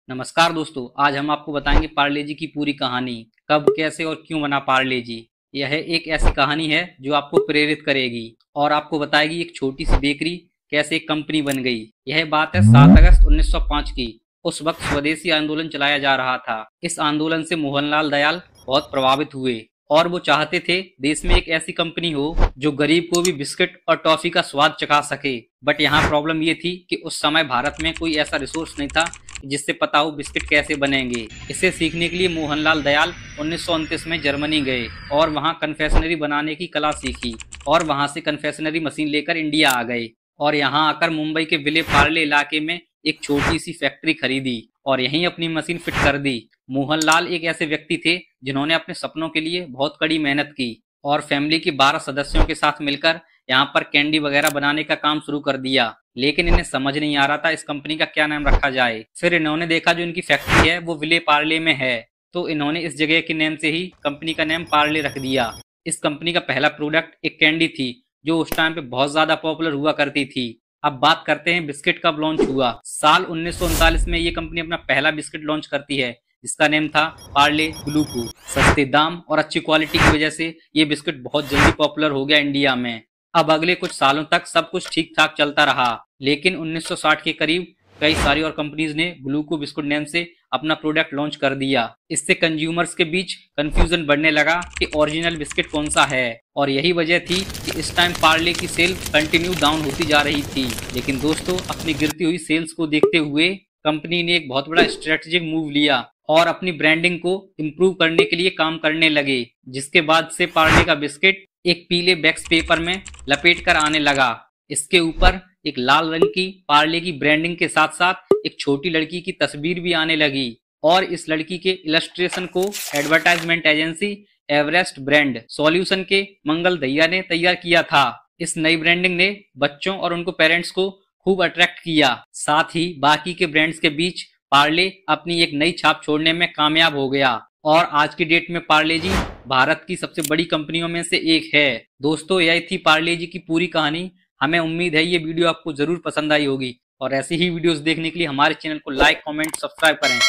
नमस्कार दोस्तों, आज हम आपको बताएंगे पार्ले जी की पूरी कहानी। कब, कैसे और क्यों बना पार्ले जी। यह एक ऐसी कहानी है जो आपको प्रेरित करेगी और आपको बताएगी एक छोटी सी बेकरी कैसे एक कंपनी बन गई। यह बात है 7 अगस्त 1905 की। उस वक्त स्वदेशी आंदोलन चलाया जा रहा था। इस आंदोलन से मोहनलाल दयाल बहुत प्रभावित हुए और वो चाहते थे देश में एक ऐसी कंपनी हो जो गरीब को भी बिस्किट और टॉफी का स्वाद चखा सके। बट यहाँ प्रॉब्लम ये थी कि उस समय भारत में कोई ऐसा रिसोर्स नहीं था जिससे पता हो बिस्किट कैसे बनेंगे। इसे सीखने के लिए मोहनलाल दयाल 1929 में जर्मनी गए और वहां कन्फेक्शनरी बनाने की कला सीखी और वहां से कन्फेक्शनरी मशीन लेकर इंडिया आ गए और यहाँ आकर मुंबई के विले पार्ले इलाके में एक छोटी सी फैक्ट्री खरीदी और यहीं अपनी मशीन फिट कर दी। मोहनलाल एक ऐसे व्यक्ति थे जिन्होंने अपने सपनों के लिए बहुत कड़ी मेहनत की और फैमिली के 12 सदस्यों के साथ मिलकर यहाँ पर कैंडी वगैरह बनाने का काम शुरू कर दिया। लेकिन इन्हें समझ नहीं आ रहा था इस कंपनी का क्या नाम रखा जाए। फिर इन्होंने देखा जो इनकी फैक्ट्री है वो विले पार्ले में है, तो इन्होंने इस जगह के नेम से ही कंपनी का नेम पार्ले रख दिया। इस कंपनी का पहला प्रोडक्ट एक कैंडी थी जो उस टाइम पे बहुत ज्यादा पॉपुलर हुआ करती थी। अब बात करते हैं बिस्किट कब लॉन्च हुआ। साल 1939 में ये कंपनी अपना पहला बिस्किट लॉन्च करती है जिसका नेम था पार्ले ग्लूको। सस्ते दाम और अच्छी क्वालिटी की वजह से ये बिस्किट बहुत जल्दी पॉपुलर हो गया इंडिया में। अब अगले कुछ सालों तक सब कुछ ठीक ठाक चलता रहा, लेकिन 1960 के करीब कई सारी और कंपनीज ने ग्लूको बिस्कुट नेम से अपना प्रोडक्ट लॉन्च कर दिया। इससे कंज्यूमर्स के बीच कंफ्यूजन बढ़ने लगा कि ओरिजिनल बिस्किट कौन सा है और यही वजह थी कि इस टाइम पार्ले की सेल कंटिन्यू डाउन होती जा रही थी। लेकिन दोस्तों, अपनी गिरती हुई सेल्स को देखते हुए कंपनी ने एक बहुत बड़ा स्ट्रेटेजिक मूव लिया और अपनी ब्रांडिंग को इम्प्रूव करने के लिए काम करने लगे, जिसके बाद से पार्ले का बिस्किट एक पीले बैक्स पेपर में लपेट कर आने लगा। इसके ऊपर एक लाल रंग की पार्ले की ब्रांडिंग के साथ साथ एक छोटी लड़की की तस्वीर भी आने लगी और इस लड़की के इलस्ट्रेशन को advertisement agency Everest brand solution के मंगल दहिया ने तैयार किया था। इस नई ब्रांडिंग ने बच्चों और उनको पेरेंट्स को खूब अट्रैक्ट किया। साथ ही बाकी के ब्रांड्स के बीच पार्ले अपनी एक नई छाप छोड़ने में कामयाब हो गया और आज की डेट में पार्ले जी भारत की सबसे बड़ी कंपनियों में से एक है। दोस्तों, यह थी पार्ले जी की पूरी कहानी। हमें उम्मीद है ये वीडियो आपको जरूर पसंद आई होगी और ऐसी ही वीडियोस देखने के लिए हमारे चैनल को लाइक, कमेंट, सब्सक्राइब करें।